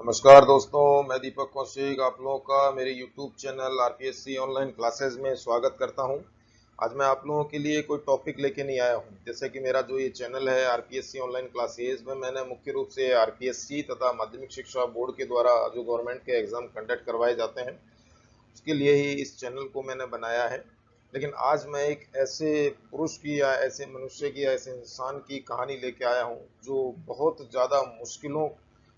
नमस्कार दोस्तों, मैं दीपक कौशिक आप लोगों का मेरे YouTube channel RPSC online classes में स्वागत करता हूं। आज मैं आप लोगों के लिए कोई टॉपिक लेके नहीं आया हूं। जैसे कि मेरा जो ये चैनल है आरपीएससी ऑनलाइन क्लासेस में मैंने मुख्य रूप से आरपीएससी तथा माध्यमिक शिक्षा बोर्ड के द्वारा जो गवर्नमेंट के एग्जाम कंडक्ट करवाए जाते हैं उसके लिए ही इस चैनल को मैंने बनाया है। लेकिन आज मैं एक ऐसे पुरुष की या ऐसे मनुष्य की या ऐसे इंसान की कहानी लेके आया हूँ जो बहुत ज़्यादा मुश्किलों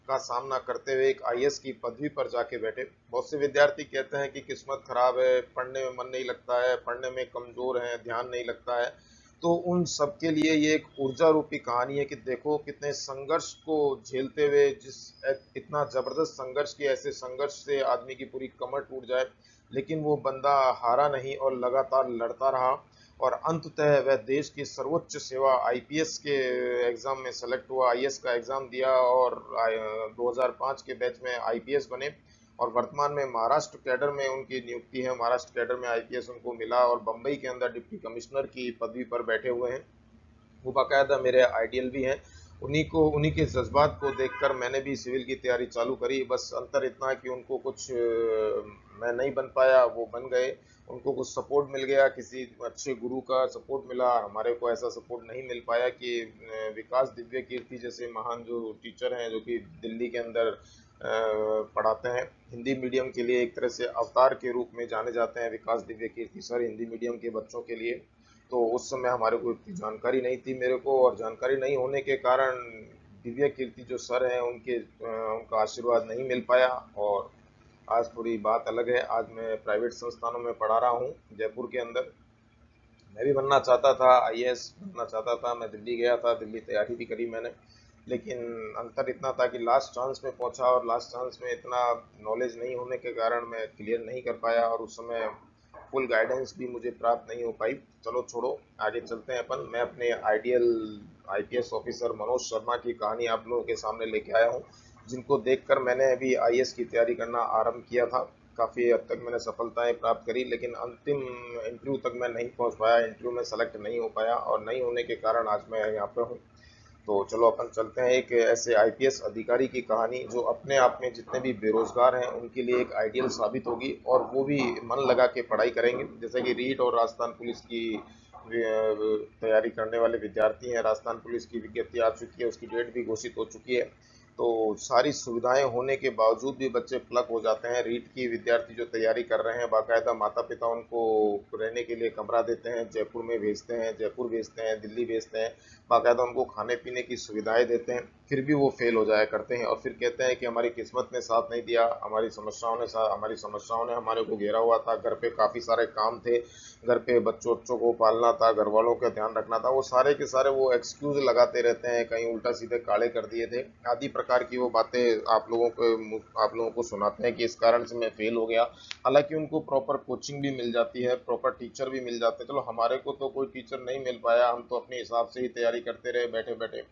का सामना करते हुए एक आईएएस की पदवी पर जाके बैठे। बहुत से विद्यार्थी कहते हैं कि किस्मत खराब है, पढ़ने में मन नहीं लगता है, पढ़ने में कमजोर हैं, ध्यान नहीं लगता है। तो उन सबके लिए ये एक ऊर्जा रूपी कहानी है कि देखो कितने संघर्ष को झेलते हुए इतना जबरदस्त संघर्ष की ऐसे संघर्ष से आदमी की पूरी कमर टूट जाए, लेकिन वो बंदा हारा नहीं और लगातार लड़ता रहा और अंततः वह देश की सर्वोच्च सेवा आईपीएस के एग्जाम में सेलेक्ट हुआ, आईएएस का एग्जाम दिया और 2005 के बैच में आईपीएस बने और वर्तमान में महाराष्ट्र कैडर में उनकी नियुक्ति है। महाराष्ट्र कैडर में आईपीएस उनको मिला और बम्बई के अंदर डिप्टी कमिश्नर की पदवी पर बैठे हुए हैं। वो बाकायदा मेरे आइडियल भी हैं। उन्हीं के जज्बात को देखकर मैंने भी सिविल की तैयारी चालू करी। बस अंतर इतना है कि उनको कुछ मैं नहीं बन पाया, वो बन गए। उनको कुछ सपोर्ट मिल गया, किसी अच्छे गुरु का सपोर्ट मिला। हमारे को ऐसा सपोर्ट नहीं मिल पाया कि विकास दिव्य कीर्ति जैसे महान जो टीचर हैं जो कि दिल्ली के अंदर पढ़ाते हैं। हिंदी मीडियम के लिए एक तरह से अवतार के रूप में जाने जाते हैं विकास दिव्य कीर्ति सर हिंदी मीडियम के बच्चों के लिए। तो उस समय हमारे को इतनी जानकारी नहीं थी मेरे को, और जानकारी नहीं होने के कारण दिव्य कीर्ति जो सर हैं उनका आशीर्वाद नहीं मिल पाया। और आज थोड़ी बात अलग है। आज मैं प्राइवेट संस्थानों में पढ़ा रहा हूँ जयपुर के अंदर। मैं भी बनना चाहता था, आईएएस बनना चाहता था। मैं दिल्ली गया था, दिल्ली तैयारी भी करी मैंने, लेकिन अंतर इतना था कि लास्ट चांस में पहुंचा और लास्ट चांस में इतना नॉलेज नहीं होने के कारण मैं क्लियर नहीं कर पाया और उस समय फुल गाइडेंस भी मुझे प्राप्त नहीं हो पाई। चलो छोड़ो, आगे चलते हैं अपन। मैं अपने ideal IPS officer Manoj Sharma की कहानी आप लोगों के सामने लेके आया हूँ, जिनको देखकर मैंने अभी आईएएस की तैयारी करना आरंभ किया था। काफ़ी हद तक मैंने सफलताएं प्राप्त करी, लेकिन अंतिम इंटरव्यू तक मैं नहीं पहुंच पाया, इंटरव्यू में सेलेक्ट नहीं हो पाया और नहीं होने के कारण आज मैं यहाँ पे हूँ। तो चलो अपन चलते हैं एक ऐसे आईपीएस अधिकारी की कहानी जो अपने आप में जितने भी बेरोजगार हैं उनके लिए एक आइडियल साबित होगी, और वो भी मन लगा के पढ़ाई करेंगे। जैसे कि रीट और राजस्थान पुलिस की तैयारी करने वाले विद्यार्थी हैं। राजस्थान पुलिस की विज्ञप्ति आ चुकी है, उसकी डेट भी घोषित हो चुकी है। तो सारी सुविधाएं होने के बावजूद भी बच्चे प्लग हो जाते हैं। रीट की विद्यार्थी जो तैयारी कर रहे हैं, बाकायदा माता पिता उनको रहने के लिए कमरा देते हैं, जयपुर में भेजते हैं, जयपुर भेजते हैं, दिल्ली भेजते हैं, बाकायदा उनको खाने पीने की सुविधाएं देते हैं। फिर भी वो फेल हो जाया करते हैं और फिर कहते हैं कि हमारी किस्मत ने साथ नहीं दिया, हमारी समस्याओं ने हमारे को घेरा हुआ था, घर पे काफ़ी सारे काम थे, घर पे बच्चों बच्चों को पालना था, घर वालों का ध्यान रखना था। वो सारे के सारे वो एक्सक्यूज लगाते रहते हैं, कहीं उल्टा सीधे काले कर दिए थे आदि प्रकार की वो बातें आप लोगों को सुनाते हैं कि इस कारण से मैं फेल हो गया। हालांकि उनको प्रॉपर कोचिंग भी मिल जाती है, प्रॉपर टीचर भी मिल जाते हैं। चलो हमारे को तो कोई टीचर नहीं मिल पाया, हम तो अपने हिसाब से ही तैयारी करते रहे, बैठे बैठे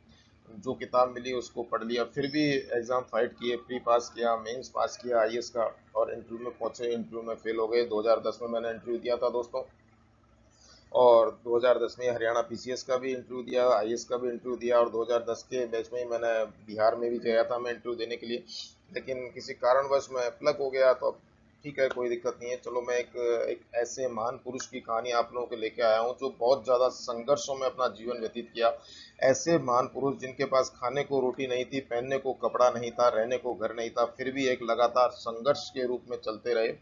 जो किताब मिली उसको पढ़ लिया। फिर भी एग्जाम फाइट किए, प्री पास किया, मेंस पास किया आईएएस का, और इंटरव्यू में पहुंचे, इंटरव्यू में फेल हो गए। 2010 में मैंने इंटरव्यू दिया था दोस्तों, और 2010 में हरियाणा पीसीएस का भी इंटरव्यू दिया, आईएएस का भी इंटरव्यू दिया, और 2010 के बैच में ही मैंने बिहार में भी गया था मैं इंटरव्यू देने के लिए। लेकिन किसी कारणवश मैं प्लग हो गया। तो अब ठीक है, कोई दिक्कत नहीं है। चलो मैं एक ऐसे महान पुरुष की कहानी आप लोगों को लेके आया हूँ जो बहुत ज़्यादा संघर्षों में अपना जीवन व्यतीत किया। ऐसे महान पुरुष जिनके पास खाने को रोटी नहीं थी, पहनने को कपड़ा नहीं था, रहने को घर नहीं था, फिर भी एक लगातार संघर्ष के रूप में चलते रहे।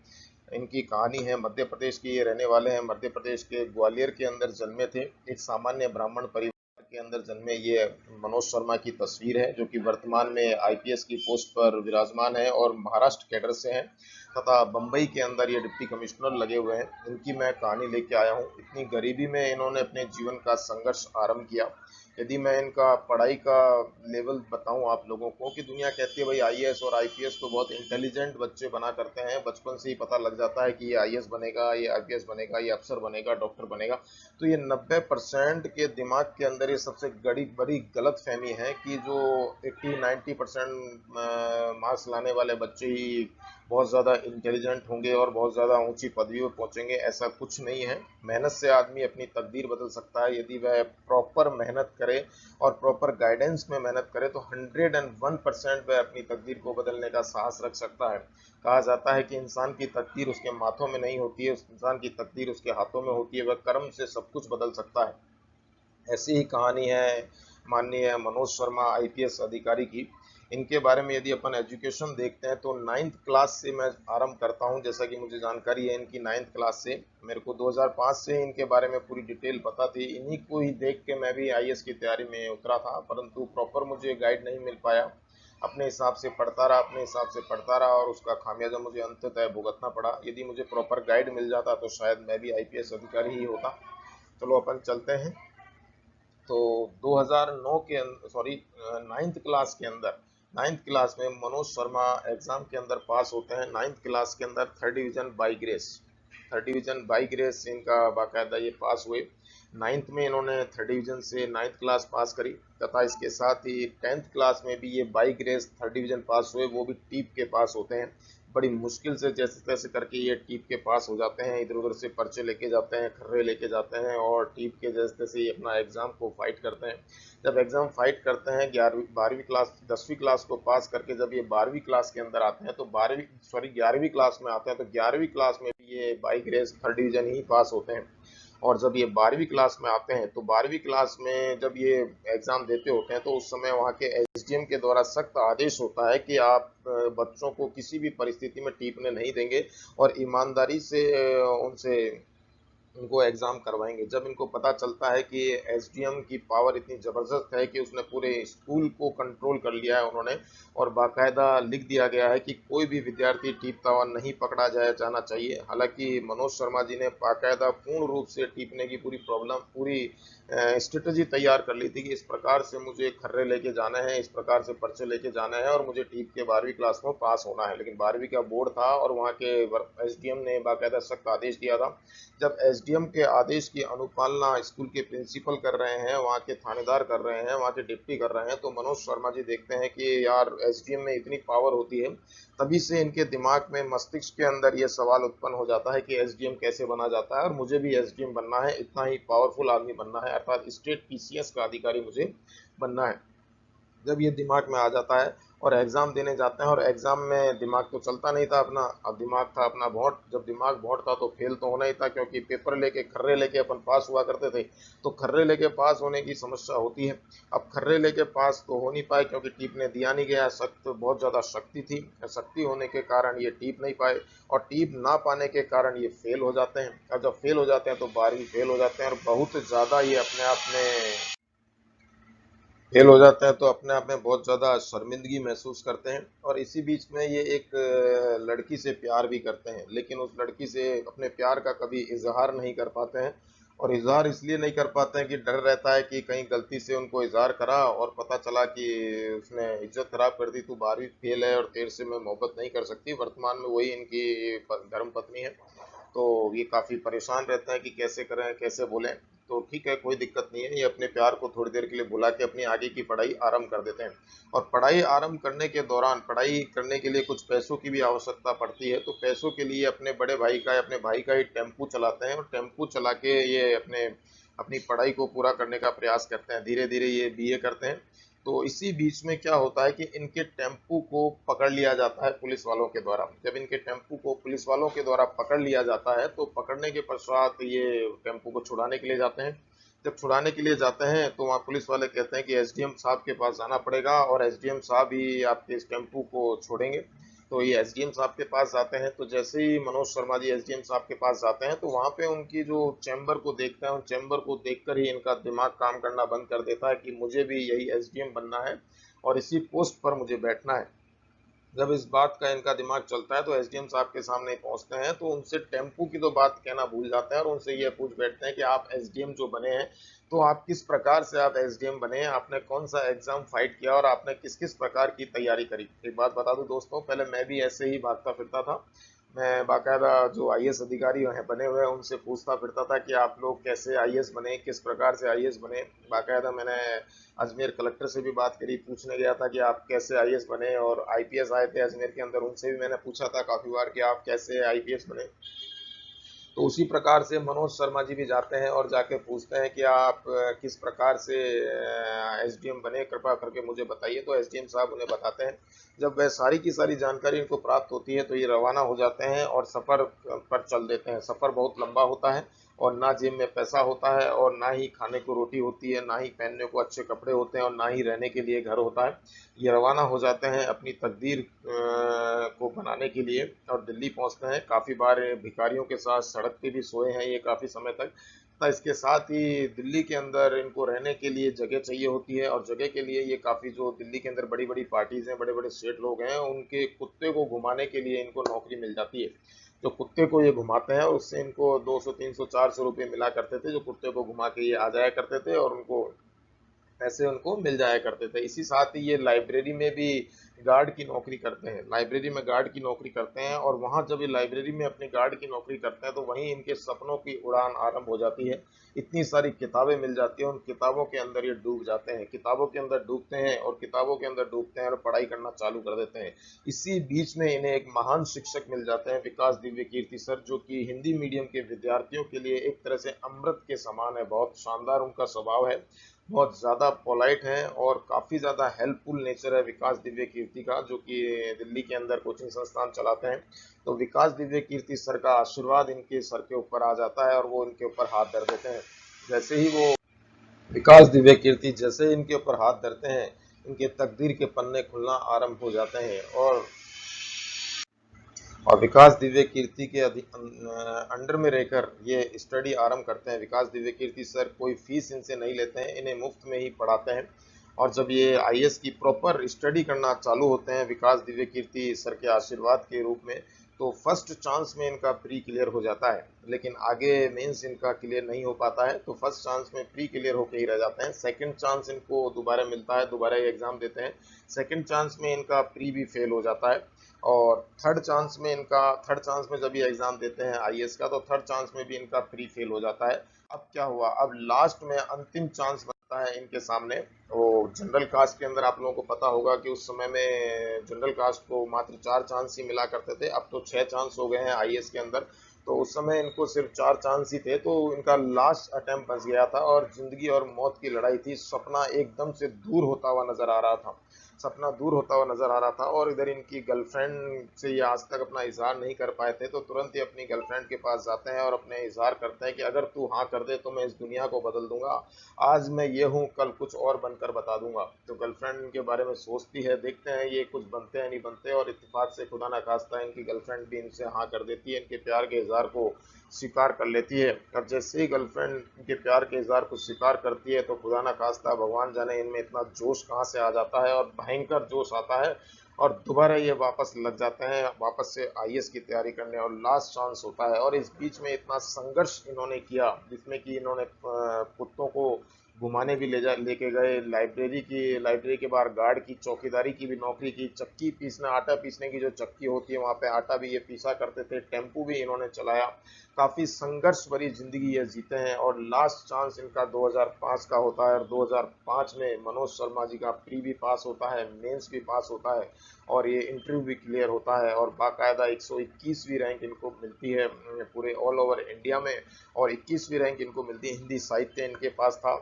इनकी कहानी है मध्य प्रदेश की। ये रहने वाले हैं मध्य प्रदेश के ग्वालियर के अंदर जन्मे थे, एक सामान्य ब्राह्मण परिवार के अंदर जन्मे। ये मनोज शर्मा की तस्वीर है जो कि वर्तमान में आईपीएस की पोस्ट पर विराजमान है और महाराष्ट्र कैडर से हैं तथा बम्बई के अंदर ये डिप्टी कमिश्नर लगे हुए हैं। इनकी मैं कहानी लेके आया हूँ। इतनी गरीबी में इन्होंने अपने जीवन का संघर्ष आरंभ किया। यदि मैं इनका पढ़ाई का लेवल बताऊं आप लोगों को, कि दुनिया कहती है भाई आईएएस और आईपीएस तो बहुत इंटेलिजेंट बच्चे बना करते हैं, बचपन से ही पता लग जाता है कि ये आईएएस बनेगा, ये आईपीएस बनेगा, ये अफसर बनेगा, डॉक्टर बनेगा। तो ये 90% के दिमाग के अंदर ये सबसे बड़ी बड़ी गलत फहमी है कि जो 80-90% मार्क्स लाने वाले बच्चे ही बहुत ज़्यादा इंटेलिजेंट होंगे और बहुत ज़्यादा ऊंची पदवी पर पहुंचेंगे, ऐसा कुछ नहीं है। मेहनत से आदमी अपनी तकदीर बदल सकता है। यदि वह प्रॉपर मेहनत करे और प्रॉपर गाइडेंस में मेहनत करे तो 101% वह अपनी तकदीर को बदलने का साहस रख सकता है। कहा जाता है कि इंसान की तकदीर उसके माथों में नहीं होती है, उस इंसान की तकदीर उसके हाथों में होती है। वह कर्म से सब कुछ बदल सकता है। ऐसी ही कहानी है माननीय मनोज शर्मा आईपीएस अधिकारी की। इनके बारे में यदि अपन एजुकेशन देखते हैं तो 9th क्लास से मैं आरंभ करता हूं। जैसा कि मुझे जानकारी है इनकी 9th क्लास से, मेरे को 2005 से इनके बारे में पूरी डिटेल पता थी। इन्हीं को ही देख के मैं भी आईएएस की तैयारी में उतरा था, परंतु प्रॉपर मुझे गाइड नहीं मिल पाया। अपने हिसाब से पढ़ता रहा, अपने हिसाब से पढ़ता रहा और उसका खामियाजा मुझे अंततः भुगतना पड़ा। यदि मुझे प्रॉपर गाइड मिल जाता तो शायद मैं भी आईपीएस अधिकारी ही होता। चलो अपन चलते हैं। तो 2009 के सॉरी 9th क्लास के अंदर, 9th क्लास में मनोज शर्मा एग्जाम के अंदर पास होते हैं। 9th क्लास के अंदर 3rd division by grace, 3rd division by grace इनका बाकायदा ये पास हुए। 9th में इन्होंने 3rd डिवीजन से 9th क्लास पास करी तथा इसके साथ ही 10th क्लास में भी ये by grace 3rd division pass हुए, वो भी टीप के पास होते हैं। बड़ी मुश्किल से जैसे तैसे करके ये टीप के पास हो जाते हैं। इधर उधर से पर्चे लेके जाते हैं, खर्रे लेके जाते हैं और टीप के जैसे तैसे ही अपना एग्जाम को फाइट करते हैं। जब एग्जाम फाइट करते हैं 12वीं क्लास 10वीं क्लास को पास करके जब ये 12वीं क्लास के अंदर आते हैं तो 11वीं क्लास में आते हैं तो 11वीं क्लास में भी ये बाई ग्रेस 3rd डिवीजन ही पास होते हैं। और जब ये 12वीं क्लास में आते हैं तो 12वीं क्लास में जब ये एग्जाम देते होते हैं तो उस समय वहाँ के एसडीएम के द्वारा सख्त आदेश होता है कि आप बच्चों को किसी भी परिस्थिति में टीपने नहीं देंगे और ईमानदारी से उनसे उनको एग्जाम करवाएंगे। जब इनको पता चलता है कि एसडीएम की पावर इतनी ज़बरदस्त है कि उसने पूरे स्कूल को कंट्रोल कर लिया है उन्होंने, और बाकायदा लिख दिया गया है कि कोई भी विद्यार्थी टीपता हुआ नहीं पकड़ा जाना चाहिए। हालांकि मनोज शर्मा जी ने बाकायदा पूर्ण रूप से टीपने की पूरी स्ट्रेटजी तैयार कर ली थी कि इस प्रकार से मुझे खर्रे लेके जाना है, इस प्रकार से पर्चे लेके जाना है और मुझे टीप के 12वीं क्लास में पास होना है। लेकिन 12वीं का बोर्ड था और वहाँ के एसडीएम ने बाकायदा सख्त आदेश दिया था। जब एसडीएम के आदेश की अनुपालना स्कूल के प्रिंसिपल कर रहे हैं, वहाँ के थानेदार कर रहे हैं, वहाँ के डिप्टी कर रहे हैं, तो मनोज शर्मा जी देखते हैं कि यार एसडीएम में इतनी पावर होती है। तभी से इनके दिमाग में मस्तिष्क के अंदर ये सवाल उत्पन्न हो जाता है कि एसडीएम कैसे बना जाता है और मुझे भी एसडीएम बनना है, इतना ही पावरफुल आदमी बनना है, अर्थात स्टेट पीसीएस का अधिकारी मुझे बनना है। जब ये दिमाग में आ जाता है और एग्जाम देने जाते हैं, और एग्जाम में दिमाग तो चलता नहीं था अपना, अब दिमाग था अपना भोट। जब दिमाग भोट था तो फेल तो होना ही था, क्योंकि पेपर लेके खर्रे लेके अपन पास हुआ करते थे। तो खर्रे लेके पास होने की समस्या होती है। अब खर्रे लेके पास तो हो नहीं पाए क्योंकि टीप ने दिया नहीं गया, सख्त बहुत ज़्यादा शक्ति थी, शक्ति होने के कारण ये टीप नहीं पाए और टीप ना पाने के कारण ये फेल हो जाते हैं। और जब फेल हो जाते हैं तो 12वीं फेल हो जाते हैं और बहुत ज़्यादा ये अपने आप में फेल हो जाते हैं तो अपने आप में बहुत ज़्यादा शर्मिंदगी महसूस करते हैं। और इसी बीच में ये एक लड़की से प्यार भी करते हैं, लेकिन उस लड़की से अपने प्यार का कभी इजहार नहीं कर पाते हैं। और इजहार इसलिए नहीं कर पाते हैं कि डर रहता है कि कहीं गलती से उनको इजहार करा और पता चला कि उसने इज्जत खराब कर दी, तो 12वीं फेल है और तेरे से मैं मोहब्बत नहीं कर सकती। वर्तमान में वही इनकी धर्म पत्नी है। तो ये काफ़ी परेशान रहते हैं कि कैसे करें कैसे बोलें। तो ठीक है, कोई दिक्कत नहीं है, ये अपने प्यार को थोड़ी देर के लिए भुला के अपनी आगे की पढ़ाई आरंभ कर देते हैं। और पढ़ाई आरंभ करने के दौरान पढ़ाई करने के लिए कुछ पैसों की भी आवश्यकता पड़ती है, तो पैसों के लिए अपने बड़े भाई का अपने भाई का ही टेम्पू चलाते हैं और टेम्पू चला के ये अपनी पढ़ाई को पूरा करने का प्रयास करते हैं। धीरे धीरे ये बीए करते हैं। तो इसी बीच में क्या होता है कि इनके टेम्पू को पकड़ लिया जाता है पुलिस वालों के द्वारा। जब इनके टेम्पू को पुलिस वालों के द्वारा पकड़ लिया जाता है तो पकड़ने के पश्चात ये टेम्पू को छुड़ाने के लिए जाते हैं। जब छुड़ाने के लिए जाते हैं तो वहाँ पुलिस वाले कहते हैं कि एसडीएम साहब के पास जाना पड़ेगा और एसडीएम साहब ही आपके इस टेम्पू को छोड़ेंगे। तो ये एसडीएम साहब के पास जाते हैं। तो जैसे ही मनोज शर्मा जी एसडीएम साहब के पास जाते हैं तो वहाँ पे उनकी जो चैम्बर को देखते हैं, उन चैम्बर को देखकर ही इनका दिमाग काम करना बंद कर देता है कि मुझे भी यही एसडीएम बनना है और इसी पोस्ट पर मुझे बैठना है। जब इस बात का इनका दिमाग चलता है तो एसडीएम साहब के सामने पहुंचते हैं तो उनसे टेम्पू की तो बात कहना भूल जाते हैं और उनसे ये पूछ बैठते हैं कि आप एसडीएम जो बने हैं तो आप किस प्रकार से आप एसडीएम बने हैं, आपने कौन सा एग्जाम फाइट किया और आपने किस किस प्रकार की तैयारी करी। एक बात बता दूं दोस्तों, पहले मैं भी ऐसे ही भागता फिरता था मैं बाकायदा जो आईएएस अधिकारी हैं बने हुए हैं उनसे पूछता फिरता था कि आप लोग कैसे आईएएस बने, किस प्रकार से आईएएस बने। बाकायदा मैंने अजमेर कलेक्टर से भी बात करी, पूछने गया था कि आप कैसे आईएएस बने, और आईपीएस आए थे अजमेर के अंदर, उनसे भी मैंने पूछा था काफी बार कि आप कैसे आईपीएस बने। तो उसी प्रकार से मनोज शर्मा जी भी जाते हैं और जाके पूछते हैं कि आप किस प्रकार से एसडीएम बने, कृपया करके मुझे बताइए। तो एसडीएम साहब उन्हें बताते हैं। जब वह सारी की सारी जानकारी इनको प्राप्त होती है तो ये रवाना हो जाते हैं और सफ़र पर चल देते हैं। सफ़र बहुत लंबा होता है और ना जेब में पैसा होता है और ना ही खाने को रोटी होती है, ना ही पहनने को अच्छे कपड़े होते हैं और ना ही रहने के लिए घर होता है। ये रवाना हो जाते हैं अपनी तकदीर को बनाने के लिए और दिल्ली पहुंचते हैं। काफ़ी बार भिखारियों के साथ सड़क पे भी सोए हैं ये काफ़ी समय तक। इसके साथ ही दिल्ली के अंदर इनको रहने के लिए जगह चाहिए होती है और जगह के लिए ये काफ़ी, जो दिल्ली के अंदर बड़ी बड़ी पार्टीज़ हैं, बड़े बड़े सेठ लोग हैं, उनके कुत्ते को घुमाने के लिए इनको नौकरी मिल जाती है। जो कुत्ते को ये घुमाते हैं उससे इनको 200 300 400 रुपये मिला करते थे। जो कुत्ते को घुमा के ये आ जाया करते थे और उनको पैसे उनको मिल जाया करते थे। इसी साथ ही ये लाइब्रेरी में भी गार्ड की नौकरी करते हैं, लाइब्रेरी में गार्ड की नौकरी करते हैं। और वहाँ जब ये लाइब्रेरी में अपनी गार्ड की नौकरी करते हैं तो वहीं इनके सपनों की उड़ान आरंभ हो जाती है। इतनी सारी किताबें मिल जाती हैं, उन किताबों के अंदर ये डूब जाते हैं, किताबों के अंदर डूबते हैं और किताबों के अंदर डूबते हैं और पढ़ाई करना चालू कर देते हैं। इसी बीच में इन्हें एक महान शिक्षक मिल जाते हैं, विकास दिव्य कीर्ति सर, जो कि हिंदी मीडियम के विद्यार्थियों के लिए एक तरह से अमृत के समान है। बहुत शानदार उनका स्वभाव है, बहुत ज़्यादा पोलाइट हैं और काफ़ी ज़्यादा हेल्पफुल नेचर है विकास दिव्य कीर्ति का, जो कि दिल्ली के अंदर कोचिंग संस्थान चलाते हैं। तो विकास दिव्य कीर्ति सर का आशीर्वाद इनके सर के ऊपर आ जाता है और वो इनके ऊपर हाथ धर देते हैं। जैसे ही वो विकास दिव्य कीर्ति जैसे ही इनके ऊपर हाथ धरते हैं, इनके तकदीर के पन्ने खुलना आरंभ हो जाते हैं। और विकास दिव्य कीर्ति के अंडर में रहकर ये स्टडी आरंभ करते हैं। विकास दिव्य कीर्ति सर कोई फीस इनसे नहीं लेते हैं, इन्हें मुफ्त में ही पढ़ाते हैं। और जब ये आईएएस की प्रॉपर स्टडी करना चालू होते हैं विकास दिव्य कीर्ति सर के आशीर्वाद के रूप में, तो फर्स्ट चांस में इनका प्री क्लियर हो जाता है। लेकिन आगे मेंस इनका क्लियर नहीं हो पाता है, तो फर्स्ट चांस में प्री क्लियर होकर ही रह जाते हैं। सेकंड चांस इनको दोबारा मिलता है, दोबारा ये एग्जाम देते हैं। सेकंड चांस में इनका प्री भी फेल हो जाता है और थर्ड चांस में जब ये एग्जाम देते हैं आईएएस का, तो थर्ड चांस में भी इनका प्री फेल हो जाता है। अब क्या हुआ, अब लास्ट में अंतिम चांस बनता है इनके सामने। वो जनरल कास्ट के अंदर आप लोगों को पता होगा कि उस समय में जनरल कास्ट को मात्र 4 चांस ही मिला करते थे, अब तो 6 चांस हो गए हैं आईएएस के अंदर। तो उस समय इनको सिर्फ 4 चांस ही थे, तो इनका लास्ट अटेम्प्ट बच गया था और जिंदगी और मौत की लड़ाई थी। सपना एकदम से दूर होता हुआ नजर आ रहा था, सपना दूर होता हुआ नजर आ रहा था। और इधर इनकी गर्लफ्रेंड से ये आज तक अपना इजहार नहीं कर पाए थे, तो तुरंत ही अपनी गर्लफ्रेंड के पास जाते हैं और अपने इजहार करते हैं कि अगर तू हाँ कर दे तो मैं इस दुनिया को बदल दूंगा, आज मैं ये हूँ कल कुछ और बनकर बता दूंगा। तो गर्लफ्रेंड के बारे में सोचती है, देखते हैं ये कुछ बनते हैं नहीं बनते, और इत्तेफाक से खुदा ना खास्ता इनकी गर्लफ्रेंड भी इनसे हाँ कर देती है, इनके प्यार के इजहार को स्वीकार कर लेती है। और जैसे ही गर्लफ्रेंड इनके प्यार के इजहार को स्वीकार करती है, तो खुदा ना खास्ता भगवान जाने इनमें इतना जोश कहाँ से आ जाता है और भयंकर जोश आता है और दोबारा ये वापस लग जाते हैं वापस से आईएएस की तैयारी करने, और लास्ट चांस होता है। और इस बीच में इतना संघर्ष इन्होंने किया, जिसमें कि इन्होंने कुत्तों को घुमाने भी लेके गए, लाइब्रेरी के बाहर गार्ड की चौकीदारी की भी नौकरी की, चक्की पीसना, आटा पीसने की जो चक्की होती है वहाँ पे आटा भी ये पीसा करते थे, टेम्पू भी इन्होंने चलाया। काफी संघर्ष भरी जिंदगी ये जीते हैं और लास्ट चांस इनका 2005 का होता है और 2005 में मनोज शर्मा जी का प्री भी पास होता है, मेंस भी पास होता है और ये इंटरव्यू भी क्लियर होता है और बाकायदा 121वीं रैंक इनको मिलती है पूरे ऑल ओवर इंडिया में। और 21वीं रैंक इनको मिलती है, हिंदी साहित्य इनके पास था,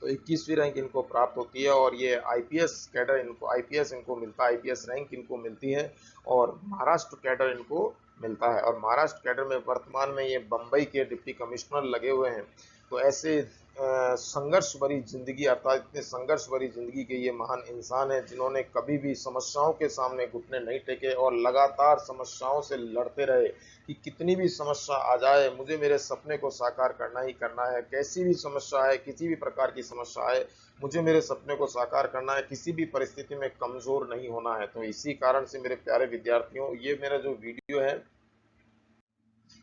तो 21वीं रैंक इनको प्राप्त होती है। और ये आईपीएस इनको मिलता है, आईपीएस रैंक इनको मिलती है और महाराष्ट्र कैडर इनको मिलता है। और महाराष्ट्र कैडर में वर्तमान में ये बम्बई के डिप्टी कमिश्नर लगे हुए हैं। तो ऐसे संघर्ष भरी जिंदगी, अर्थात इतने संघर्ष भरी जिंदगी के ये महान इंसान हैं जिन्होंने कभी भी समस्याओं के सामने घुटने नहीं टेके और लगातार समस्याओं से लड़ते रहे कि कितनी भी समस्या आ जाए मुझे मेरे सपने को साकार करना ही करना है। कैसी भी समस्या है, किसी भी प्रकार की समस्या है, मुझे मेरे सपने को साकार करना है, किसी भी परिस्थिति में कमजोर नहीं होना है। तो इसी कारण से मेरे प्यारे विद्यार्थियों, ये मेरा जो वीडियो है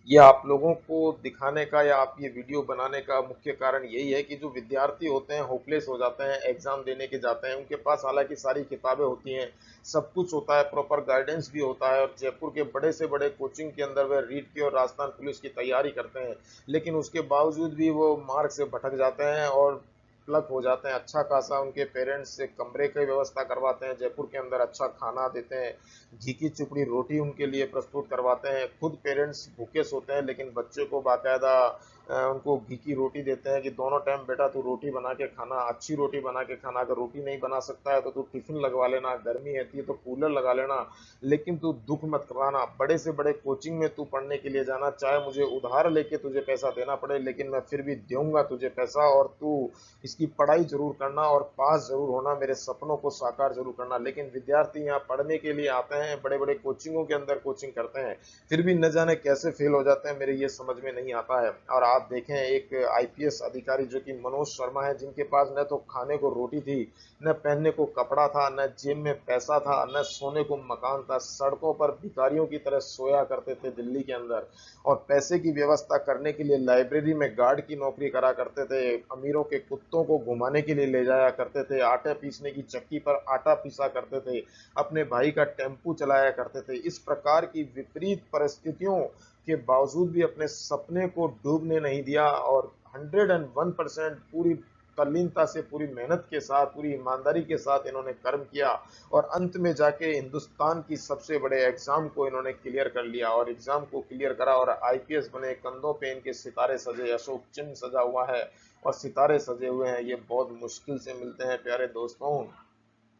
ये आप लोगों को दिखाने का या आप ये वीडियो बनाने का मुख्य कारण यही है कि जो विद्यार्थी होते हैं होपलेस हो जाते हैं, एग्जाम देने के जाते हैं, उनके पास हालांकि सारी किताबें होती हैं, सब कुछ होता है, प्रॉपर गाइडेंस भी होता है, और जयपुर के बड़े से बड़े कोचिंग के अंदर वे रीट की और राजस्थान पुलिस की तैयारी करते हैं, लेकिन उसके बावजूद भी वो मार्ग से भटक जाते हैं और प्लग हो जाते हैं। अच्छा खासा उनके पेरेंट्स से कमरे की व्यवस्था करवाते हैं, जयपुर के अंदर अच्छा खाना देते हैं, घी की चुपड़ी रोटी उनके लिए प्रस्तुत करवाते हैं, खुद पेरेंट्स भूखे सोते हैं लेकिन बच्चे को बाकायदा उनको घी की रोटी देते हैं कि दोनों टाइम बेटा तू रोटी बना के खाना, अच्छी रोटी बना के खाना, अगर रोटी नहीं बना सकता है तो तू टिफिन लगवा लेना, गर्मी रहती है तो कूलर लगा लेना, लेकिन तू दुख मत कराना, बड़े से बड़े कोचिंग में तू पढ़ने के लिए जाना, चाहे मुझे उधार लेके तुझे पैसा देना पड़े लेकिन मैं फिर भी दूंगा तुझे पैसा, और तू इसकी पढ़ाई जरूर करना और पास जरूर होना, मेरे सपनों को साकार जरूर करना। लेकिन विद्यार्थी यहाँ पढ़ने के लिए आते हैं, बड़े बड़े कोचिंगों के अंदर कोचिंग करते हैं, फिर भी न जाने कैसे फेल हो जाते हैं, मेरे ये समझ में नहीं आता है। और आप देखें एक आईपीएस अधिकारी जो कि मनोज शर्मा है, जिनके पास न तो खाने को रोटी थी, न पहनने को कपड़ा था, न जेब में पैसा था, न सोने को मकान था, सड़कों पर भिखारियों की तरह सोया करते थे दिल्ली के अंदर, और पैसे की व्यवस्था करने के लिए लाइब्रेरी में गार्ड की नौकरी करा करते थे, अमीरों के कुत्तों को घुमाने के लिए ले जाया करते थे, आटे पीसने की चक्की पर आटा पीसा करते थे, अपने भाई का टेम्पू चलाया करते थे। इस प्रकार की विपरीत परिस्थितियों के बावजूद भी अपने सपने को डूबने नहीं दिया, और 101% पूरी तल्लीनता से, पूरी मेहनत के साथ, पूरी ईमानदारी के साथ इन्होंने कर्म किया, और अंत में जाके हिंदुस्तान की सबसे बड़े एग्जाम को इन्होंने क्लियर कर लिया, और एग्जाम को क्लियर करा और आईपीएस बने। कंधों पे इनके सितारे सजे, अशोक चिन्ह सजा हुआ है और सितारे सजे हुए हैं, ये बहुत मुश्किल से मिलते हैं प्यारे दोस्तों।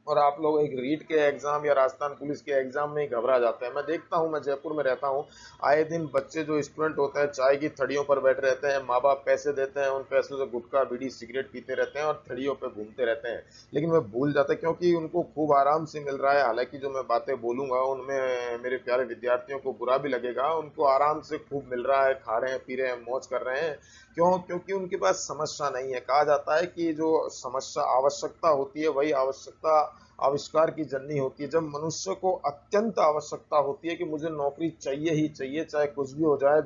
और आप लोग एक रीट के एग्जाम या राजस्थान पुलिस के एग्जाम में ही घबरा जाते हैं। मैं देखता हूं, मैं जयपुर में रहता हूं, आए दिन बच्चे जो स्टूडेंट होते हैं चाय की थड़ियों पर बैठे रहते हैं, माँ बाप पैसे देते हैं, उन पैसों से गुटखा बीड़ी सिगरेट पीते रहते हैं और थड़ियों पर घूमते रहते हैं, लेकिन वह भूल जाते हैं क्योंकि उनको खूब आराम से मिल रहा है। हालांकि जो मैं बातें बोलूंगा उनमें मेरे प्यारे विद्यार्थियों को बुरा भी लगेगा, उनको आराम से खूब मिल रहा है, खा रहे हैं, पी रहे हैं, मौज कर रहे हैं। क्यों? क्योंकि उनके पास समस्या नहीं है। कहा जाता है कि जो समस्या आवश्यकता होती है वही आवश्यकता आविष्कार की जननी होती है। जब मनुष्य को अत्यंत आवश्यकता होती है कि मुझे नौकरी चाहिए ही चाहिए, चाहे कुछ भी हो जाए,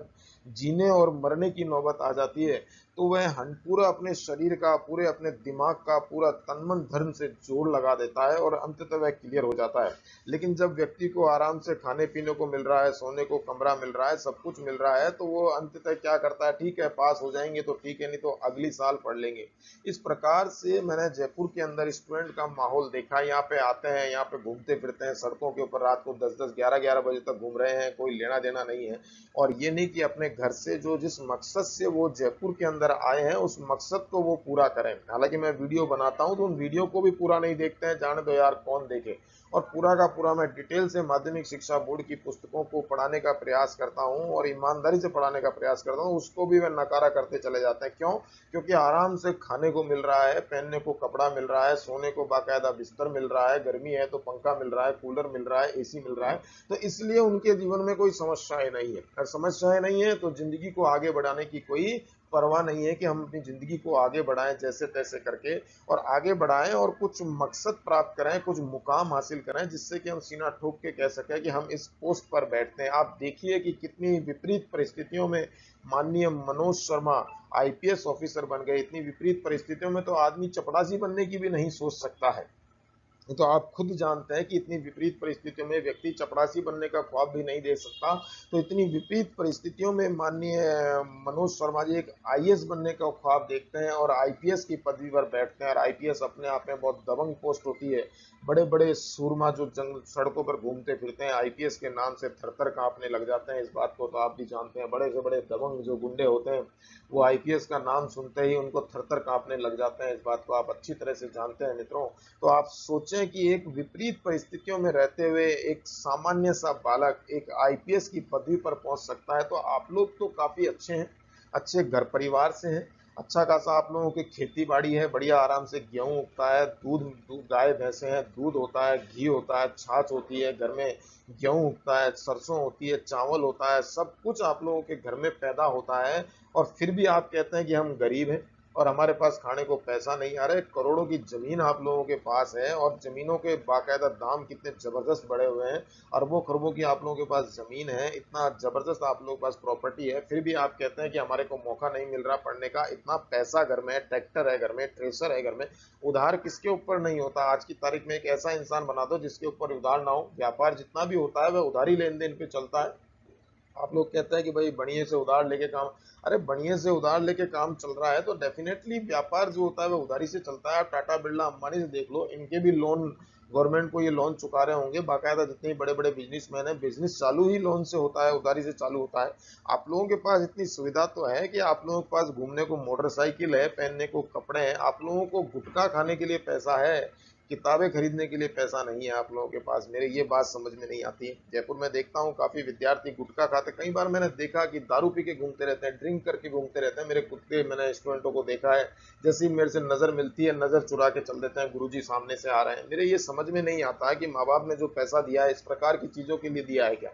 जीने और मरने की नौबत आ जाती है, तो वह पूरा अपने शरीर का, पूरे अपने दिमाग का, पूरा तन मन धर्म से जोर लगा देता है और अंततः वह क्लियर हो जाता है। लेकिन जब व्यक्ति को आराम से खाने पीने को मिल रहा है, सोने को कमरा मिल रहा है, सब कुछ मिल रहा है, तो वो अंततः क्या करता है, ठीक है पास हो जाएंगे तो ठीक है, नहीं तो अगली साल पढ़ लेंगे। इस प्रकार से मैंने जयपुर के अंदर स्टूडेंट का माहौल देखा। यहाँ पे आते हैं, यहाँ पे घूमते फिरते हैं सड़कों के ऊपर, रात को 10-10 11-11 बजे तक घूम रहे हैं, कोई लेना देना नहीं है। और ये नहीं कि अपने घर से जो जिस मकसद से वो जयपुर के अंदर आए हैं उस मकसद को वो पूरा करें। हालांकि मैं वीडियो बनाता हूं तो उन वीडियो को भी पूरा नहीं देखते हैं, जाने दो यार कौन देखे। और पूरा का पूरा मैं डिटेल से माध्यमिक शिक्षा बोर्ड की पुस्तकों को पढ़ाने का प्रयास करता हूं और ईमानदारी से पढ़ाने का प्रयास करता हूं, उसको भी वे नकारा करते चले जाते हैं। क्यों? क्योंकि आराम से खाने को मिल रहा है, पहनने को कपड़ा मिल रहा है, सोने को बाकायदा बिस्तर मिल रहा है, गर्मी है तो पंखा मिल रहा है, कूलर मिल रहा है, एसी मिल रहा है, तो इसलिए उनके जीवन में कोई समस्याएं नहीं है। अगर समस्याएं नहीं है तो जिंदगी को आगे बढ़ाने की कोई परवाह नहीं है कि हम अपनी जिंदगी को आगे बढ़ाएं जैसे तैसे करके, और आगे बढ़ाएं और कुछ मकसद प्राप्त करें, कुछ मुकाम हासिल करें, जिससे कि हम सीना ठोक के कह सकें कि हम इस पोस्ट पर बैठते हैं। आप देखिए कि कितनी विपरीत परिस्थितियों में माननीय मनोज शर्मा आईपीएस ऑफिसर बन गए। इतनी विपरीत परिस्थितियों में तो आदमी चपरासी बनने की भी नहीं सोच सकता है। तो आप खुद जानते हैं कि इतनी विपरीत परिस्थितियों में व्यक्ति चपरासी बनने का ख्वाब भी नहीं देख सकता। तो इतनी विपरीत परिस्थितियों में माननीय मनोज शर्मा जी एक आईएएस बनने का ख्वाब देखते हैं और आईपीएस की पदवी पर बैठते हैं। और आईपीएस अपने आप में बहुत दबंग पोस्ट होती है। बड़े बड़े सूरमा जो जंग सड़कों पर घूमते फिरते हैं आईपीएस के नाम से थर-थर कांपने लग जाते हैं। इस बात को तो आप भी जानते हैं। बड़े से बड़े दबंग जो गुंडे होते हैं वो आईपीएस का नाम सुनते ही उनको थर-थर कांपने लग जाते हैं। इस बात को आप अच्छी तरह से जानते हैं मित्रों। तो आप सोचें कि एक विपरीत परिस्थितियों में रहते हुए एक सामान्य सा बालक एक आईपीएस की पदवी पर पहुंच सकता है, तो आप लोग तो काफी अच्छे हैं, अच्छे घर परिवार से हैं, अच्छा खासा आप लोगों की खेती बाड़ी है, बढ़िया आराम से गेहूं उगता है, दूध दूध गाय भैंसे हैं, दूध होता है, घी होता है, छाछ होती है, घर में गेहूं उगता है, सरसों होती है, चावल होता है, सब कुछ आप लोगों के घर में पैदा होता है, और फिर भी आप कहते हैं कि हम गरीब हैं। और हमारे पास खाने को पैसा नहीं आ रहा है। करोड़ों की जमीन आप लोगों के पास है और जमीनों के बाकायदा दाम कितने जबरदस्त बढ़े हुए हैं। अरबों खरबों की आप लोगों के पास जमीन है, इतना जबरदस्त आप लोगों के पास प्रॉपर्टी है, फिर भी आप कहते हैं कि हमारे को मौका नहीं मिल रहा पढ़ने का। इतना पैसा घर में है, ट्रैक्टर है घर में, ट्रेसर है घर में, उधार किसके ऊपर नहीं होता। आज की तारीख में एक ऐसा इंसान बना दो जिसके ऊपर उधार ना हो। व्यापार जितना भी होता है वह उधारी लेन देन पे चलता है। आप लोग कहते हैं कि भाई बढ़िया से उधार लेके काम, अरे बढ़िया से उधार लेके काम चल रहा है तो डेफिनेटली व्यापार जो होता है वो उधारी से चलता है। आप टाटा बिरला अंबानी से देख लो, इनके भी लोन, गवर्नमेंट को ये लोन चुका रहे होंगे बाकायदा। जितने बड़े बड़े बिजनेसमैन है, बिजनेस चालू ही लोन से होता है, उधारी से चालू होता है। आप लोगों के पास इतनी सुविधा तो है कि आप लोगों के पास घूमने को मोटरसाइकिल है, पहनने को कपड़े हैं, आप लोगों को गुटखा खाने के लिए पैसा है, किताबें खरीदने के लिए पैसा नहीं है आप लोगों के पास। मेरे ये बात समझ में नहीं आती। जयपुर में देखता हूँ काफी विद्यार्थी गुटखा खाते, कई बार मैंने देखा कि दारू पी के घूमते रहते हैं, ड्रिंक करके घूमते रहते हैं। मेरे खुद के मैंने स्टूडेंटों को देखा है, जैसे ही मेरे से नजर मिलती है नजर चुरा के चल देते हैं, गुरुजी सामने से आ रहे हैं। मेरे ये समझ में नहीं आता है कि माँ बाप ने जो पैसा दिया है इस प्रकार की चीजों के लिए दिया है क्या।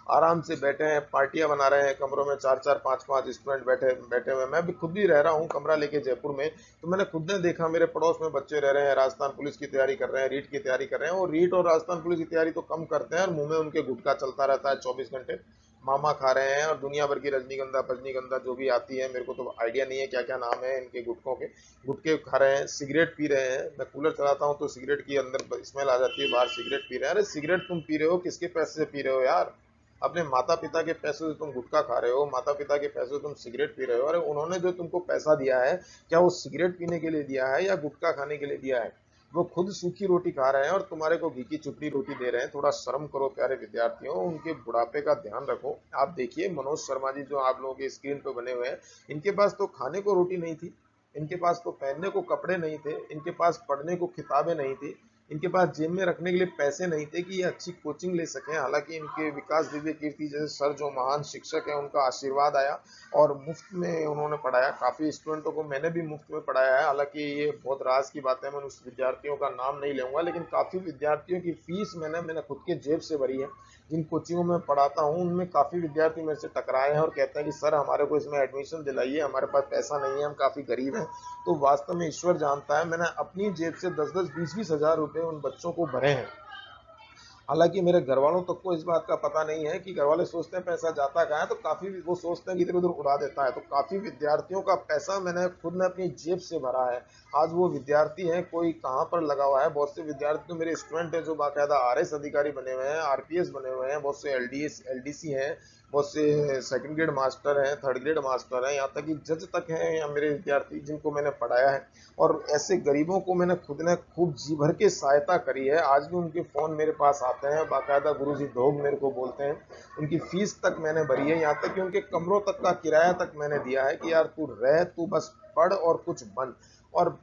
आराम से बैठे हैं, पार्टियां बना रहे हैं, कमरों में चार चार पांच पांच स्टूडेंट बैठे बैठे हुए। मैं भी खुद भी रह रहा हूँ कमरा लेके जयपुर में, तो मैंने खुद ने देखा मेरे पड़ोस में बच्चे रह रहे हैं, राजस्थान पुलिस की तैयारी कर रहे हैं, रीट की तैयारी कर रहे हैं। और रीट और राजस्थान पुलिस की तैयारी तो कम करते हैं और मुंह में उनके गुटखा चलता रहता है 24 घंटे। मामा खा रहे हैं और दुनिया भर की रजनीगंधा फजनीगंधा जो भी आती है, मेरे को तो आइडिया नहीं है क्या क्या नाम है इनके गुटखों के। गुटखे खा रहे हैं, सिगरेट पी रहे हैं। मैं कूलर चलाता हूँ तो सिगरेट की अंदर स्मेल आ जाती है, बाहर सिगरेट पी रहे हैं। अरे सिगरेट तुम पी रहे हो किसके पैसे से पी रहे हो यार? अपने माता पिता के पैसों से तुम गुटखा खा रहे हो, माता पिता के पैसों से तुम सिगरेट पी रहे हो। अरे उन्होंने जो तुमको पैसा दिया है, क्या वो सिगरेट पीने के लिए दिया है या गुटखा खाने के लिए दिया है? वो खुद सूखी रोटी खा रहे हैं और तुम्हारे को घी की चुपड़ी रोटी दे रहे हैं। थोड़ा शर्म करो प्यारे विद्यार्थियों, उनके बुढ़ापे का ध्यान रखो। आप देखिए मनोज शर्मा जी जो आप लोगों के स्क्रीन पे बने हुए हैं, इनके पास तो खाने को रोटी नहीं थी, इनके पास तो पहनने को कपड़े नहीं थे, इनके पास पढ़ने को किताबें नहीं थी, इनके पास जेब में रखने के लिए पैसे नहीं थे कि ये अच्छी कोचिंग ले सकें। हालांकि इनके विकास दिव्य कीर्ति जैसे सर जो महान शिक्षक हैं उनका आशीर्वाद आया और मुफ्त में उन्होंने पढ़ाया। काफ़ी स्टूडेंटों को मैंने भी मुफ्त में पढ़ाया है। हालांकि ये बहुत राज की बात है, मैं उस विद्यार्थियों का नाम नहीं लूंगा, लेकिन काफ़ी विद्यार्थियों की फीस मैंने खुद के जेब से भरी है। जिन कोचिंगों में पढ़ाता हूँ उनमें काफ़ी विद्यार्थी मेरे से टकराए हैं और कहते हैं कि सर हमारे को इसमें एडमिशन दिलाइए, हमारे पास पैसा नहीं है, हम काफ़ी गरीब हैं। तो वास्तव में ईश्वर जानता है, मैंने अपनी जेब से 10-10 20-20 हजार रुपए उन बच्चों को भरे हैं। हालांकि मेरे घर वालों तक को इस बात का पता नहीं है कि घर वाले सोचते हैं पैसा जाता कहाँ है, तो काफी वो सोचते हैं कि इधर उधर उड़ा देता है। तो काफी विद्यार्थियों का पैसा मैंने खुद ने अपनी जेब से भरा है। आज वो विद्यार्थी हैं, कोई कहाँ पर लगा हुआ है। बहुत से विद्यार्थी तो मेरे स्टूडेंट हैं जो बाकायदा आरएस अधिकारी बने हुए हैं, आरपीएस बने हुए हैं, बहुत से एलडीएस एलडीसी हैं, बहुत से सेकंड ग्रेड मास्टर हैं, थर्ड ग्रेड मास्टर हैं, यहाँ तक कि जज तक हैं या मेरे विद्यार्थी जिनको मैंने पढ़ाया है। और ऐसे गरीबों को मैंने खुद ने खूब जी भर के सहायता करी है। आज भी उनके फोन मेरे पास आते हैं, बाकायदा गुरुजी दोग मेरे को बोलते हैं। उनकी फीस तक मैंने भरी है, यहाँ तक कि उनके कमरों तक का किराया तक मैंने दिया है कि यार तू रह, तू बस पढ़ और कुछ बन। और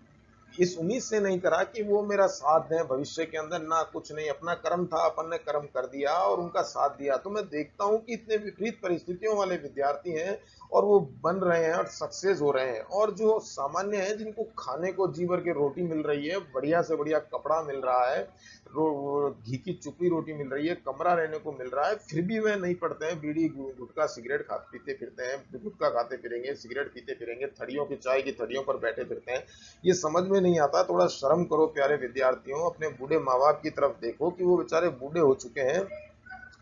इस उम्मीद से नहीं करा कि वो मेरा साथ दें भविष्य के अंदर, ना कुछ नहीं, अपना कर्म था, अपन ने कर्म कर दिया और उनका साथ दिया। तो मैं देखता हूँ कि इतने विपरीत परिस्थितियों वाले विद्यार्थी हैं और वो बन रहे हैं और सक्सेस हो रहे हैं। और जो सामान्य है जिनको खाने को जी भर के रोटी मिल रही है, बढ़िया से बढ़िया कपड़ा मिल रहा है, घी की चुपड़ी रोटी मिल रही है, कमरा रहने को मिल रहा है, फिर भी वे नहीं पढ़ते हैं, बीड़ी गुटखा सिगरेट खा पीते फिरते हैं, गुटखा खाते फिरेंगे, सिगरेट पीते फिरेंगे, थड़ियों की चाय की थड़ियों पर बैठे फिरते हैं। ये समझ में नहीं आता। थोड़ा शर्म करो प्यारे विद्यार्थियों, अपने बूढ़े माँ बाप की तरफ देखो कि वो बेचारे बूढ़े हो चुके हैं,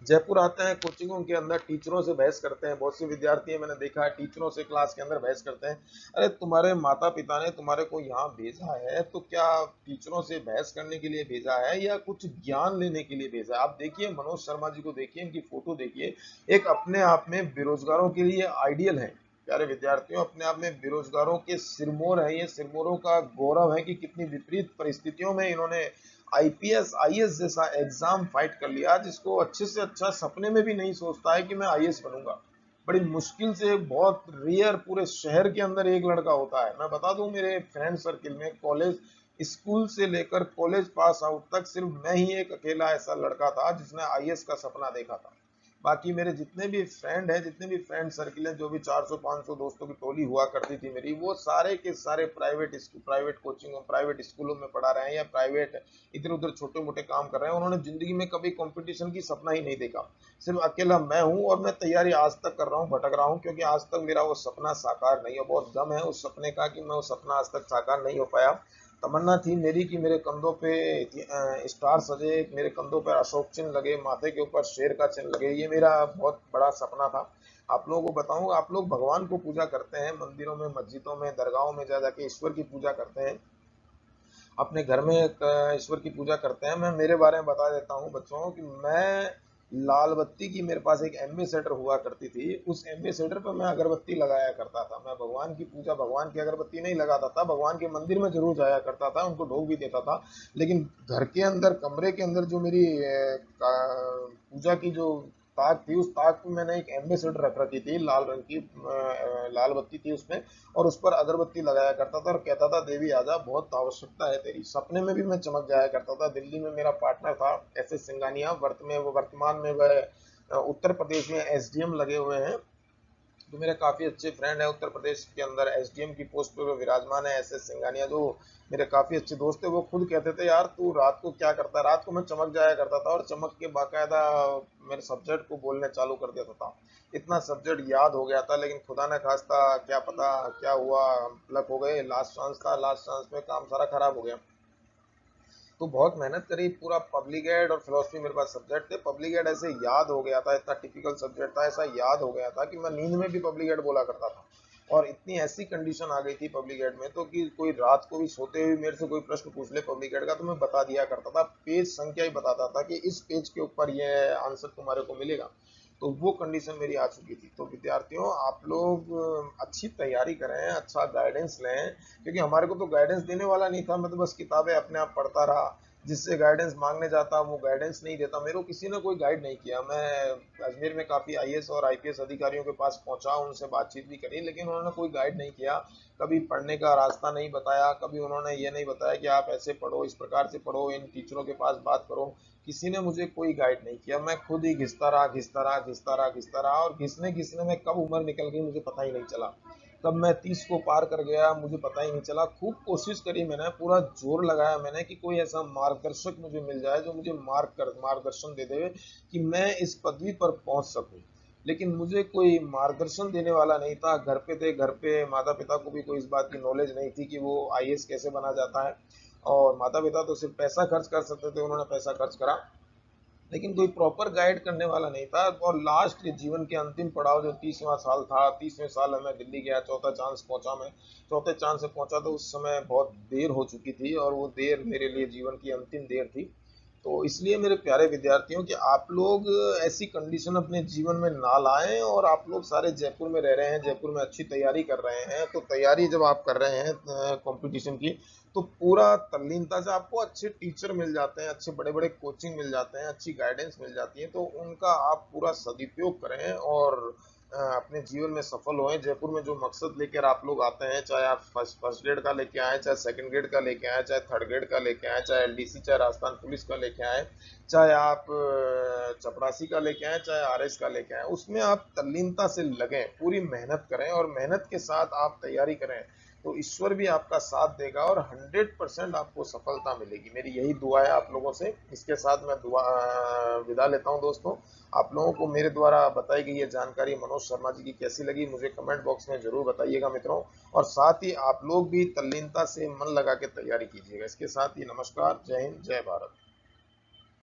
जयपुर आते हैं, कोचिंगों के अंदर टीचरों से बहस करते हैं। बहुत से विद्यार्थी मैंने देखा है टीचरों से क्लास के अंदर बहस करते हैं। अरे तुम्हारे माता पिता ने तुम्हारे को यहाँ भेजा है तो क्या टीचरों से बहस करने के लिए भेजा है या कुछ ज्ञान लेने के लिए भेजा है? आप देखिए मनोज शर्मा जी को देखिए, इनकी फोटो देखिए, एक अपने आप में बेरोजगारों के लिए आइडियल है। प्यारे विद्यार्थियों, अपने आप में बेरोजगारों के सिरमौर है, ये सिरमौरों का गौरव है कि कितनी विपरीत परिस्थितियों में इन्होंने आईपीएस आईएएस जैसा एग्जाम फाइट कर लिया, जिसको अच्छे से अच्छा सपने में भी नहीं सोचता है कि मैं आईएएस बनूंगा। बड़ी मुश्किल से, बहुत रेयर, पूरे शहर के अंदर एक लड़का होता है। मैं बता दूं मेरे फ्रेंड सर्किल में, कॉलेज स्कूल से लेकर कॉलेज पास आउट तक सिर्फ मैं ही एक अकेला ऐसा लड़का था जिसने आईएएस का सपना देखा था। बाकी मेरे जितने भी फ्रेंड हैं, जितने भी फ्रेंड सर्किल हैं, जो भी 400-500 दोस्तों की टोली हुआ करती थी मेरी, वो सारे के सारे प्राइवेट कोचिंग और प्राइवेट स्कूलों में पढ़ा रहे हैं या प्राइवेट इधर उधर छोटे मोटे काम कर रहे हैं। उन्होंने जिंदगी में कभी कंपटीशन की सपना ही नहीं देखा। सिर्फ अकेला मैं हूँ और मैं तैयारी आज तक कर रहा हूँ, भटक रहा हूँ, क्योंकि आज तक मेरा वो सपना साकार नहीं हो। बहुत गम है उस सपने का कि मैं वो सपना आज तक साकार नहीं हो पाया। तमन्ना थी मेरी कि मेरे कंधों पे स्टार सजे, मेरे कंधों पर अशोक चिन्ह लगे, माथे के ऊपर शेर का चिन्ह लगे। ये मेरा बहुत बड़ा सपना था। आप लोगों को बताऊं, आप लोग भगवान को पूजा करते हैं, मंदिरों में, मस्जिदों में, दरगाहों में जा जाके ईश्वर की पूजा करते हैं, अपने घर में ईश्वर की पूजा करते हैं। मैं मेरे बारे में बता देता हूँ बच्चों कि मैं लाल बत्ती की, मेरे पास एक एम्बेसडर हुआ करती थी, उस एम्बेसडर पर मैं अगरबत्ती लगाया करता था। मैं भगवान की पूजा भगवान की अगरबत्ती नहीं लगाता था, भगवान के मंदिर में जरूर जाया करता था, उनको ढोक भी देता था, लेकिन घर के अंदर, कमरे के अंदर जो मेरी पूजा की जो ताक थी, उस ताक में मैंने एक एम्बेसडर रख रखी थी, लाल रंग की लाल बत्ती थी उसमें, और उस पर अगरबत्ती लगाया करता था और कहता था देवी आजा, बहुत आवश्यकता है तेरी। सपने में भी मैं चमक जाया करता था। दिल्ली में मेरा पार्टनर था SS सिंघानिया, वर्तमान में वह उत्तर प्रदेश में SDM लगे हुए हैं। जो मेरे काफ़ी अच्छे फ्रेंड है उत्तर प्रदेश के अंदर, SDM की पोस्ट पर विराजमान है SS सिंघानिया, जो मेरे काफ़ी अच्छे दोस्त थे। वो खुद कहते थे यार तू रात को क्या करता है। रात को मैं चमक जाया करता था और चमक के बाकायदा मेरे सब्जेक्ट को बोलने चालू कर देता था। इतना सब्जेक्ट याद हो गया था, लेकिन खुदा न खास्ता क्या पता क्या हुआ, प्लक हो गए। लास्ट चांस था, लास्ट चांस में काम सारा खराब हो गया। तो बहुत मेहनत करी। पूरा पब्लिक एड और फिलोसफी मेरे पास सब्जेक्ट थे। पब्लिक एड ऐसे याद हो गया था, इतना टिपिकल सब्जेक्ट था, ऐसा याद हो गया था कि मैं नींद में भी पब्लिक एड बोला करता था। और इतनी ऐसी कंडीशन आ गई थी पब्लिक एड में तो कि कोई रात को भी सोते हुए मेरे से कोई प्रश्न पूछ ले पब्लिक एड का, तो मैं बता दिया करता था। पेज संख्या ही बताता था कि इस पेज के ऊपर ये आंसर तुम्हारे को मिलेगा। तो वो कंडीशन मेरी आ चुकी थी। तो विद्यार्थियों, आप लोग अच्छी तैयारी करें, अच्छा गाइडेंस लें, क्योंकि हमारे को तो गाइडेंस देने वाला नहीं था। मैं तो बस किताबें अपने आप पढ़ता रहा। जिससे गाइडेंस मांगने जाता वो गाइडेंस नहीं देता, मेरे को किसी ने कोई गाइड नहीं किया। मैं अजमेर में काफ़ी IAS और IPS अधिकारियों के पास पहुंचा, उनसे बातचीत भी करी, लेकिन उन्होंने कोई गाइड नहीं किया। कभी पढ़ने का रास्ता नहीं बताया, कभी उन्होंने ये नहीं बताया कि आप ऐसे पढ़ो, इस प्रकार से पढ़ो, इन टीचरों के पास बात करो। किसी ने मुझे कोई गाइड नहीं किया। मैं खुद ही घिसता रहा, घिसता रहा, घिसता रहा, घिसता रहा, और घिसने घिसने में कब उम्र निकल गई मुझे पता ही नहीं चला। तब मैं 30 को पार कर गया, मुझे पता ही नहीं चला। खूब कोशिश करी मैंने, पूरा जोर लगाया मैंने कि कोई ऐसा मार्गदर्शक मुझे मिल जाए जो मुझे मार्गदर्शन दे दे कि मैं इस पदवी पर पहुंच सकूं। लेकिन मुझे कोई मार्गदर्शन देने वाला नहीं था। घर पे थे, घर पे माता पिता को भी कोई इस बात की नॉलेज नहीं थी कि वो IAS कैसे बना जाता है, और माता पिता तो सिर्फ पैसा खर्च कर सकते थे, उन्होंने पैसा खर्च करा, लेकिन कोई प्रॉपर गाइड करने वाला नहीं था। और लास्ट जीवन के अंतिम पड़ाव जो 30वां साल था, 30वें साल में मैं दिल्ली गया, चौथा चांस पहुंचा मैं। चौथे चांस से पहुंचा तो उस समय बहुत देर हो चुकी थी, और वो देर मेरे लिए जीवन की अंतिम देर थी। तो इसलिए मेरे प्यारे विद्यार्थियों कि आप लोग ऐसी कंडीशन अपने जीवन में ना लाएं। और आप लोग सारे जयपुर में रह रहे हैं, जयपुर में अच्छी तैयारी कर रहे हैं, तो तैयारी जब आप कर रहे हैं कंपटीशन की, तो पूरा तल्लीनता से आपको अच्छे टीचर मिल जाते हैं, अच्छे बड़े बड़े कोचिंग मिल जाते हैं, अच्छी गाइडेंस मिल जाती है, तो उनका आप पूरा सदुपयोग करें और अपने जीवन में सफल होएं। जयपुर में जो मकसद लेकर आप लोग आते हैं, चाहे आप फर्स्ट ग्रेड का लेके आए, चाहे सेकंड ग्रेड का लेके आए, चाहे थर्ड ग्रेड का लेके आए, चाहे LDC, चाहे राजस्थान पुलिस का लेके आए, चाहे आप चपरासी का लेके आए, चाहे RS का लेके आए, उसमें आप तल्लीनता से लगें, पूरी मेहनत करें, और मेहनत के साथ आप तैयारी करें, तो ईश्वर भी आपका साथ देगा और 100% आपको सफलता मिलेगी। मेरी यही दुआ है आप लोगों से। इसके साथ मैं विदा लेता हूं दोस्तों। आप लोगों को मेरे द्वारा बताई गई ये जानकारी मनोज शर्मा जी की कैसी लगी, मुझे कमेंट बॉक्स में जरूर बताइएगा मित्रों। और साथ ही आप लोग भी तल्लीनता से मन लगा के तैयारी कीजिएगा। इसके साथ ही नमस्कार, जय हिंद, जय भारत।